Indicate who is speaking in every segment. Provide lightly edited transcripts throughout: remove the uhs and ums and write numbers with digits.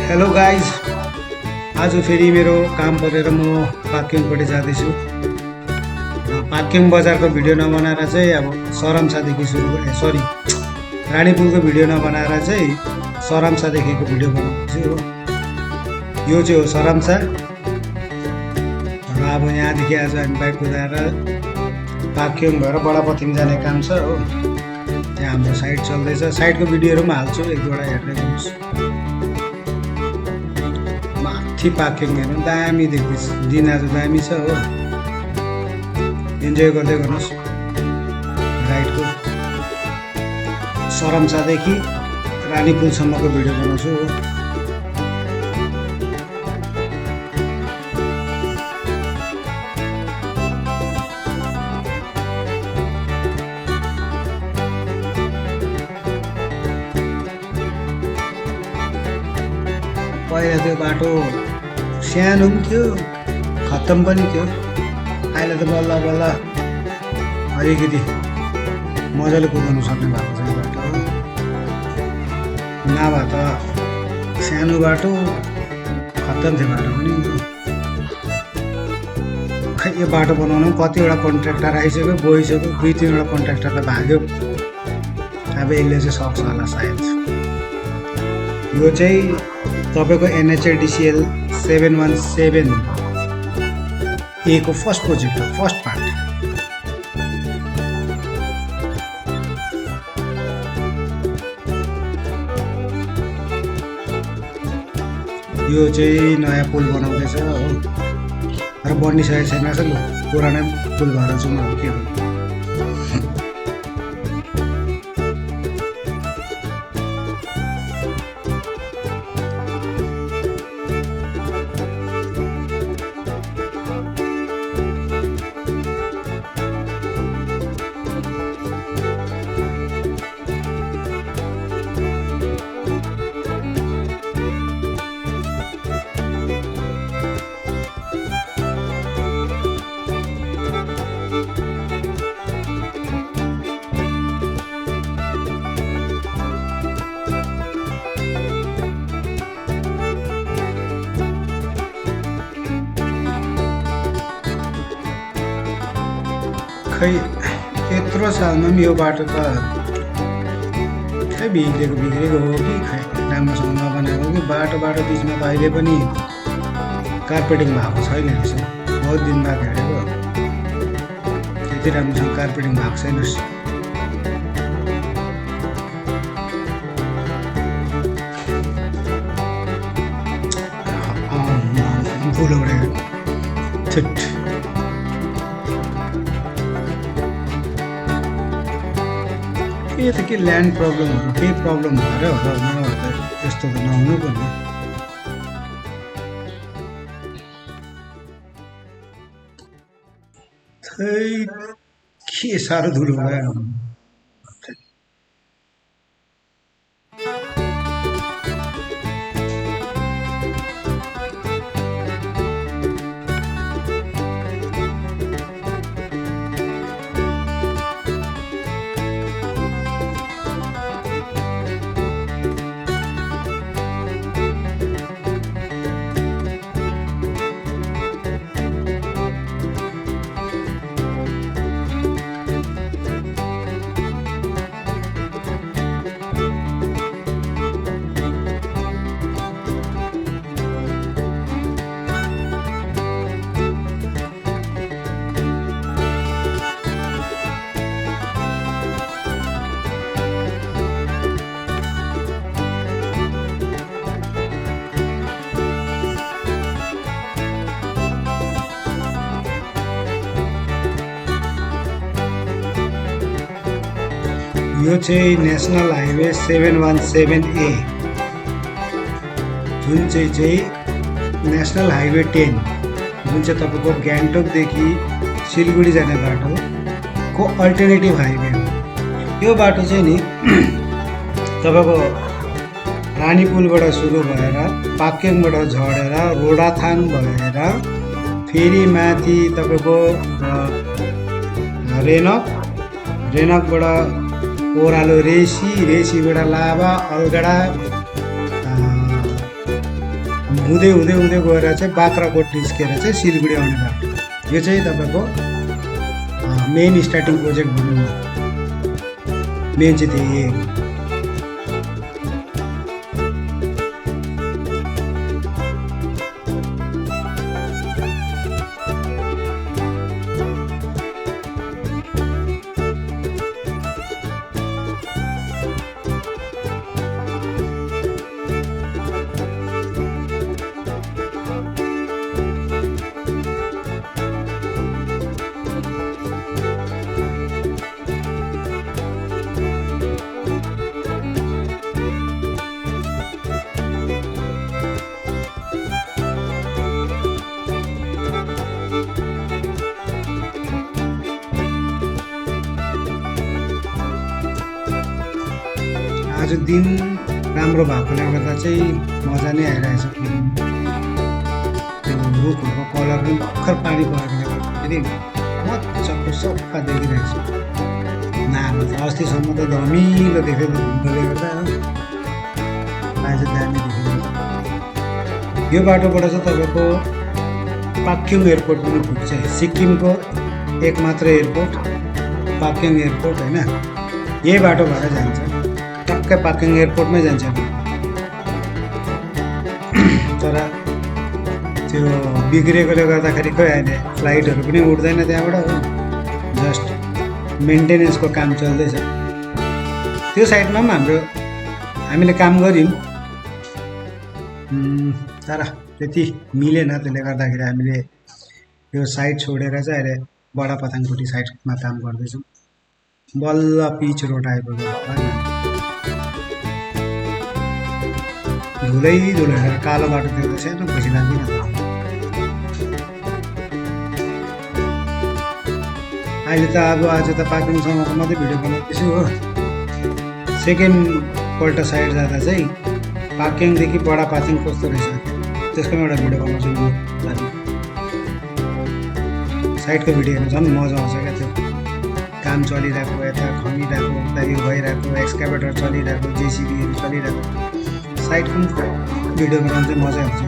Speaker 1: Hello guys, आज फेरि मेरो काम परेर म पाक्योङपट्टि जाँदैछु। पाक्योङ बजारको भिडियो नबनाएर चाहिँ अब सरमसादेखि रानीपुलको भिडियो नबनाएर चाहिँ सरमसादेखिको भिडियो बनाउँछु हो। यो चाहिँ हो सरमसा र अब यहाँदेखि आज हामी बाइक कुदाएर पाक्योङ भएर बडापथिङ जाने काम छ हो। त्यहाँ हाम्रो साइड चल्दैछ, साइडको भिडियोहरू पनि हाल्छु, एक दुईवटा हेर्दै गर्नुहोस्। माथि पाक्योङ हेर्नु दामी देख्दैछ, दिन आज दामी छ हो। इन्जोय गर्दै गर्नुहोस् राइडको। सरमसादेखि रानीपुलसम्मको भिडियो बनाउँछु हो। पहिला त्यो बाटो सानो पनि थियो, खत्तम पनि थियो। अहिले त बल्ल बल्ल अलिकति मजाले कुदाउनु सक्ने भएको छ यो बाटो। नभए त सानो बाटो, खत्तम थियो बाटो पनि। खै यो बाटो बनाउनु कतिवटा कन्ट्र्याक्टर आइसक्यो, गइसक्यो, 2-3वटा कन्ट्र्याक्टर त भाग्यो। अब यसले चाहिँ सक्छ होला सायद। यो चाहिँ तपाईँको NHIDCL 717A को फर्स्ट प्रोजेक्ट हो, फर्स्ट पार्ट। यो चाहिँ नयाँ पुल बनाउँदैछ हो, र बनिसकेको छैन। ल पुरानै पुल भएर जाउँ अब के भन्नु। खै यत्रो सालमा पनि यो बाटो त खै बिग्रेको हो कि खै राम्रोसँग नबनाएको कि। बाटो बिचमा त अहिले पनि कार्पेटिङ भएको छैन रहेछ। बहुत दिन बाद हेरेको, त्यति राम्रोसँग कार्पेटिङ भएको छैन रहेछ। भुलौडे छिट यो त के ल्यान्ड प्रब्लमहरू केही प्रब्लम भएर होला, नभए त यस्तो त नहुनु पर्ने। खै के साह्रो धुलो भयो। यो चाहिँ नेसनल हाइवे 717A, जुन चाहिँ नेसनल हाइवे 10, जुन चाहिँ तपाईँको गान्तोकदेखि सिलगढी जाने बाटोको अल्टरनेटिभ हाइवे हो। यो बाटो चाहिँ नि तपाईँको रानीपुलबाट सुरु भएर पाक्योङबाट झरेर रोडाथाङ भएर फेरि माथि तपाईँको रेनकबाट ओह्रालो रेसीबाट लाभा, अलगढा, हुँदै हुँदै हुँदै गएर चाहिँ बाख्राकोट निस्केर चाहिँ सिलगढी आउने बाटो। यो चाहिँ तपाईँको मेन स्टार्टिङ प्रोजेक्ट भनौँ न, मेन चाहिँ त्यही हो। आज दिन राम्रो भएकोले गर्दा चाहिँ मजा नै आइरहेछ। त्यो रुखहरूको कलर पनि भर्खर पानी परेकोले गर्दाखेरि मजाको सफा देखिरहेको छ। नाम त अस्तिसम्म त धमिलो देख्यो धुम्मले गर्दा आज दामी देखिरहेको। यो बाटोबाट चाहिँ तपाईँको पाक्योङ एयरपोर्ट पनि पुग्छ। सिक्किमको एकमात्र एयरपोर्ट पाक्योङ एयरपोर्ट होइन, यही बाटो भएर जान्छ। टक्कै पाक्योङ एयरपोर्टमै जान्छ। तर त्यो बिग्रेकोले गर्दाखेरि खोइ अहिले फ्लाइटहरू पनि उड्दैन त्यहाँबाट हो, जस्ट मेन्टेनेन्सको काम चल्दैछ। त्यो साइडमा पनि हामीले काम गऱ्यौँ, तर त्यति मिलेन। त्यसले गर्दाखेरि हामीले यो साइड छोडेर चाहिँ अहिले बडापथाङपट्टि साइडमा काम गर्दैछौँ। बल्ल पिच रोड आइपुग्यो। धुलै कालो बाटो देख्दा सानो खुसी लाग्दैन। अहिले त अब आज त पाक्योङसम्मको मात्रै भिडियो बनाउँदैछु हो। सेकेन्डपल्ट साइड जाँदा चाहिँ पाक्योङदेखि बडापाथिङ कस्तो रहेछ त्यसको एउटा भिडियो बनाउँछु म। साइडको भिडियो हेर्नु झन् मजा आउँछ क्या। त्यो काम चलिरहेको, यता खनिरहेको, उता यो भइरहेको, एक्सकाभेटर चलिरहेको, जेसिबीहरू चलिरहेको, साइडको भिडियो बनाउनु चाहिँ मजा आउँछ।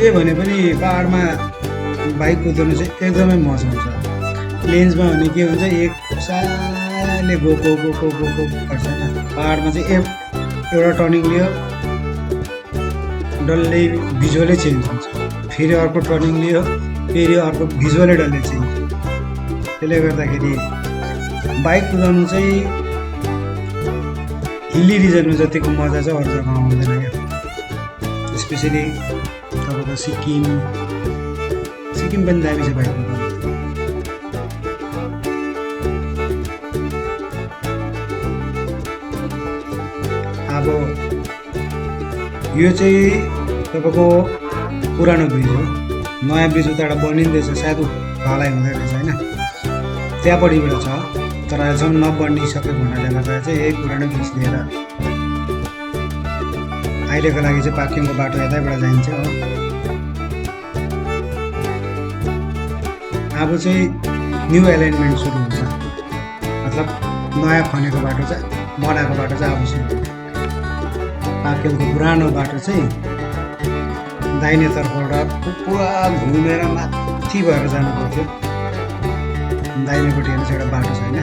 Speaker 1: जे भने पनि पहाडमा बाइक कुदाउनु चाहिँ एकदमै मजा आउँछ। प्लेन्समा भने के हुन्छ, एक साले गएको गर्छ होइन। पहाडमा चाहिँ एउटा टर्निङ लियो डल्लै भिजुअलै चेन्ज हुन्छ, फेरि अर्को टर्निङ लियो फेरि अर्को भिजुअलै डल्लै चेन्ज हुन्छ। त्यसले गर्दाखेरि बाइक कुदाउनु चाहिँ हिल्ली रिजनमा जतिको मजा चाहिँ अरू जग्गामा आउँदैन क्या। स्पेसली तपाईँको सिक्किम पनि दामी छ बाइक कुदाउनु। अब यो चाहिँ तपाईँको पुरानो ब्रिज हो, नयाँ ब्रिज उताबाट बनिँदैछ, सायद ढलाइ हुँदै रहेछ होइन। त्यहाँपट्टिबाट छ, तर अहिलेसम्म नबनिसकेको हुनाले गर्दा चाहिँ यही पुरानो ब्रिज लिएर अहिलेको लागि चाहिँ पाक्योङको बाटो यतैबाट जाइन्छ हो। अब चाहिँ न्यू एलाइनमेन्ट सुरु हुन्छ, मतलब नयाँ खनेको बाटो चाहिँ बनाएको बाटो चाहिँ अब सुरु हुन्छ। पाक्योङको पुरानो बाटो चाहिँ दाहिने तर्फबाट पुरा घुमेर माथि भएर जानु पर्थ्यो। दाहिनेपट्टि हेर्नु चाहिँ एउटा बाटो छ होइन।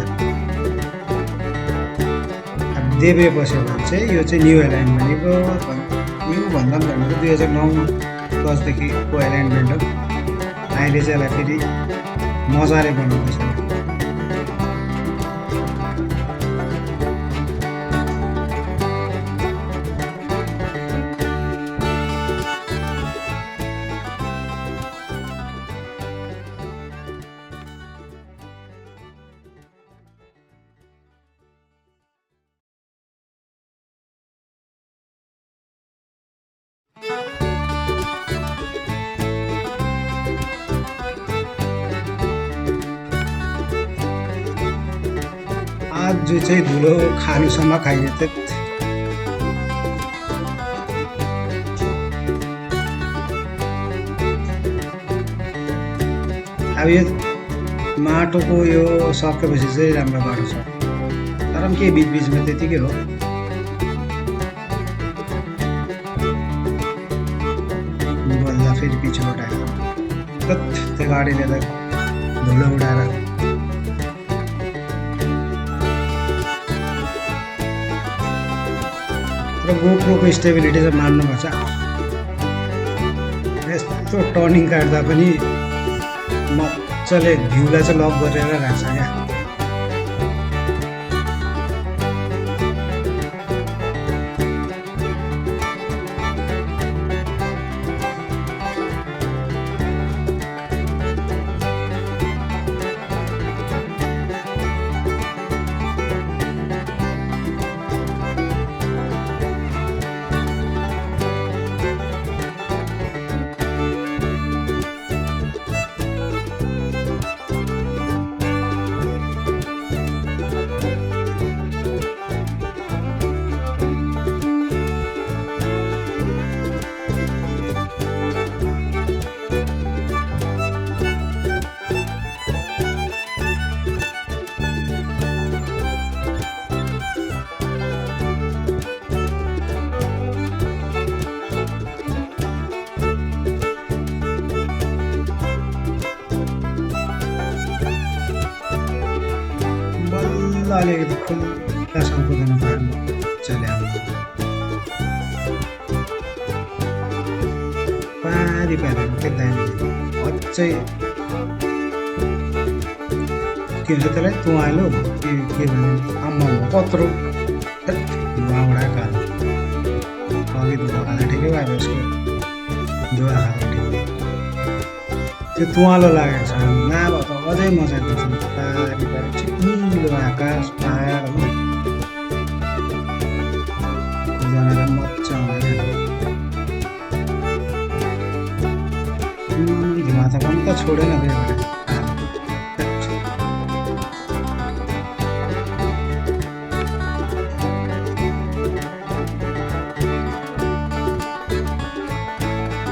Speaker 1: अब देब्रे बस्यो भने चाहिँ यो चाहिँ न्यू एलाइनमेन्ट हो। न्यू भन्दा पनि भनेको 2009-10देखिको एलाइनमेन्ट हो। अहिले चाहिँ यसलाई फेरि मजाले बनाउँदैछ। आज चाहिँ धुलो खानुसम्म खाइयो त। अब यो माटोको यो सकेपछि चाहिँ राम्रो बाटो छ, तर पनि के बिचबिचमा त्यतिकै हो। बल्दा फेरि पिछोबाट आयो त्यो गाडीले त धुलो उडाएर। र गोप्रोको स्टेबिलिटी चाहिँ मान्नुपर्छ। यस्तो टर्निङ काट्दा पनि मजाले भ्यूलाई चाहिँ लक गरेर राख्छ क्या। अलिकति खुल्ला सम्पूर्ण चले पारी पारेर के दामी अझै के भन्छ त्यसलाई तुवालो के भने आम्मा कत्रो उहाँ कालो अघि धुवा खाँदा ठिकै भयो उसको धुवा खाँदा ठिकै त्यो तुवालो लागेको छ। नभए त अझै मजाको छ पारी पारी चिप्लो आकाश पहाड जनाएर मजा आउँदैन। धुवा त पनि त छोडेन त्यहाँबाट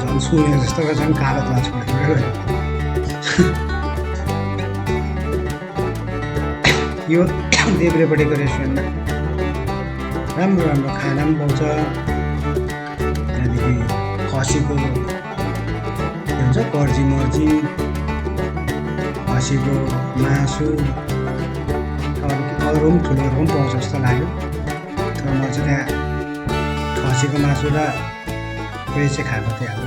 Speaker 1: झन् सुने जस्तो झन् कालो धुवा छोडेर यो देब्रेपट्टिको रेस्टुरेन्टमा राम्रो राम्रो खाना पनि पाउँछ। त्यहाँदेखि खसीको के भन्छ कर्जी मर्जी, खसीको मासु, अरू पनि ठुलोहरू पनि पाउँछ जस्तो लाग्यो। तर म चाहिँ त्यहाँ खसीको मासु र उयो चाहिँ खाएको थिएँ। अब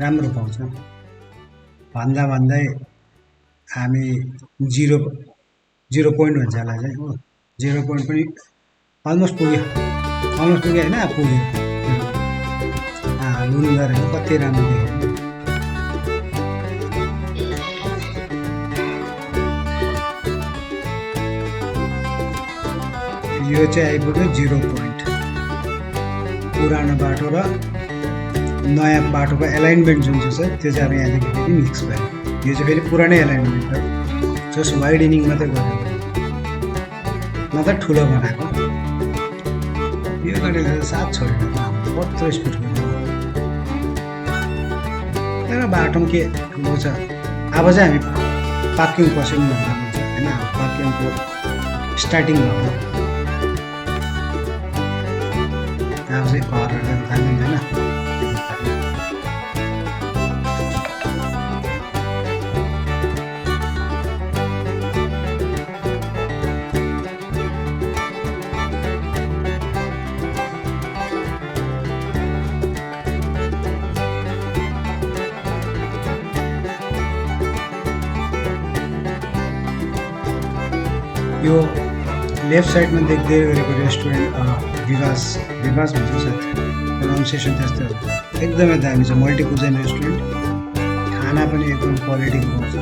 Speaker 1: राम्रो पाउँछ भन्दै हामी 0 पोइन्ट भन्छ यसलाई चाहिँ हो। 0 पोइन्ट पनि अलमोस्ट पुग्यो होइन पुग्यो। लुन गरेर कति राम्रो देख्यो। यो चाहिँ आइपुग्यो 0 पोइन्ट। पुरानो बाटो र नयाँ बाटोको एलाइनमेन्ट जुन चाहिँ छ त्यो चाहिँ अब यहाँदेखि फेरि मिक्स भयो। यो चाहिँ फेरि पुरानै एलाइनमेन्ट हो, जस्ट वाइडनिङ मात्रै गरेको मात्रै ठुलो बनाएको। यो गाडीले साथ छोडेर कत्रो स्पिड गर्नु तर बाटो पनि के ठुलो छ। अब चाहिँ हामी पार्किङ पस्यौँ भन्दा हुन्छ होइन। पार्किङको स्टार्टिङ भयो। अब चाहिँ घरहरू जान्दैन होइन। यो लेफ्ट साइडमा देख्दै गरेको रेस्टुरेन्ट विवास भन्छ सायद प्रोनाउन्सिएसन त्यस्तो एकदमै दामी छ। मल्टी कुजन रेस्टुरेन्ट, खाना पनि एकदम क्वालिटीको पाउँछ।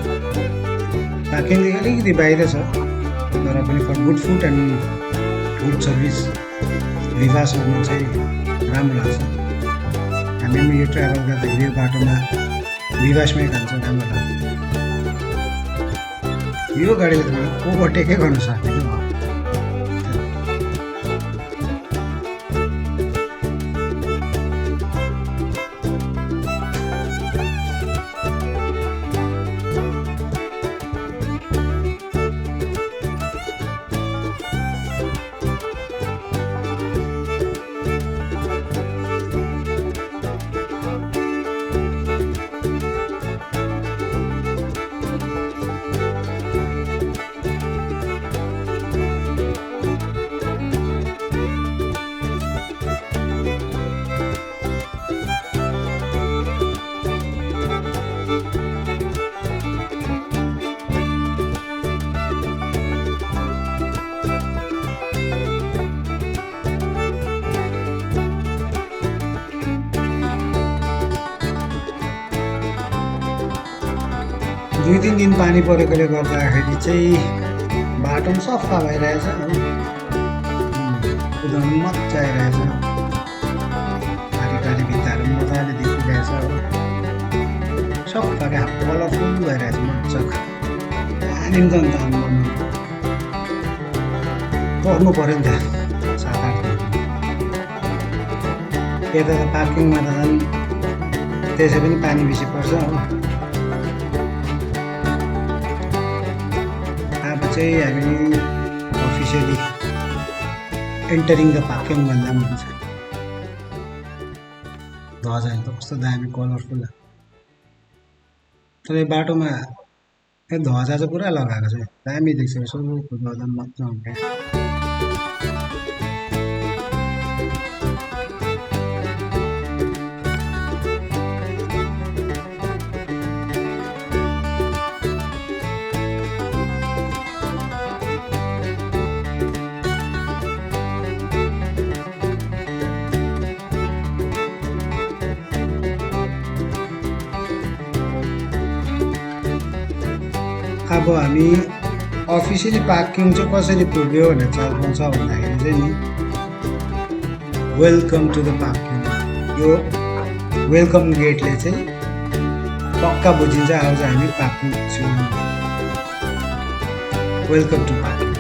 Speaker 1: पार्किङदेखि अलिकति बाहिर छ तर पनि for good food and good service विवासमा चाहिँ राम्रो लाग्छ। हामी पनि यो ट्राभल गर्दाखेरि यो बाटोमा विवासमै खान्छौँ, राम्रो लाग्छ। यो गाडीले त ओभरटेकै गर्न सक्दैन हो। 2-3 दिन पानी परेकोले गर्दाखेरि चाहिँ बाटो पनि सफा भइरहेछ हो। कुदाउनु पनि मजा आइरहेछ। पारी भित्ताहरू पनि मजाले देखिरहेछ हो। सफा क्या कलरफुल भइरहेछ मजाको। पानी नि त अन्त पर्नु पऱ्यो नि त 7-8 दिन। यता त पार्किङमा त झन् त्यसै पनि पानी बेसी पर्छ हो। चाहिँ हामी अफिसियली एन्टरिङ द पाक्योङ भन्दा पनि हुन्छ। ध्वजाहरू त कस्तो दामी कलरफुल। तर यो बाटोमा ध्वजा चाहिँ पुरा लगाएको छ, दामी देख्छ। यसो ध्वजा मजा हुन्छ। अब हामी अफिसियली पार्किङ चाहिँ कसरी पुग्यो भनेर चाल पाउँछ भन्दाखेरि चाहिँ नि वेलकम टु द पार्किङ, यो वेलकम गेटले चाहिँ पक्का बुझिन्छ आज हामी पार्किङ छौँ। Welcome to parking.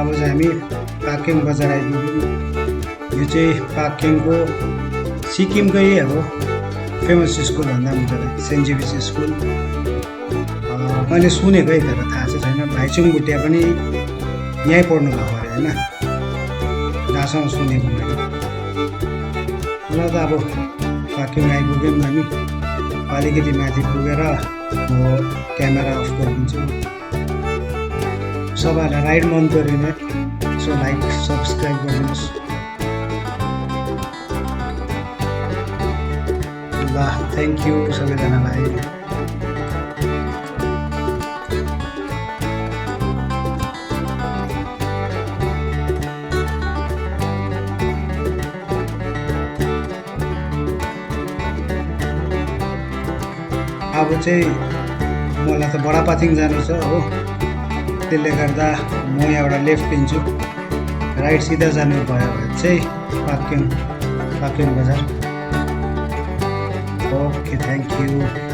Speaker 1: अब चाहिँ हामी पाक्योङ बजार आइपुग्यौँ। यो चाहिँ पाक्योङको सिक्किमकै अब फेमस स्कुल भन्दा पनि हुन्छ, सेन्ट जेभियर्स स्कुल। मैले सुनेको है, तर थाहा चाहिँ छैन। भाइचुङ भुटिया पनि यहीँ पढ्नु भएको अरे होइन, जहाँसम्म सुनेको मैले। ल त अब पाक्योङ आइपुग्यौँ हामी। अलिकति माथि पुगेर म क्यामेरा अफ गरिदिन्छु। सबैलाई राइड मन पऱ्यो भने सो लाइक सब्सक्राइब गरिदिनुहोस्। ल थ्याङ्क यू सबैजनालाई। अब चाहिँ मलाई त बडापाथिङ जानु छ हो, त्यसले गर्दा म यहाँबाट लेफ्ट लिन्छु। राइट सिधा जानु भयो भने चाहिँ पाक्योङ बजार। Okay thank you.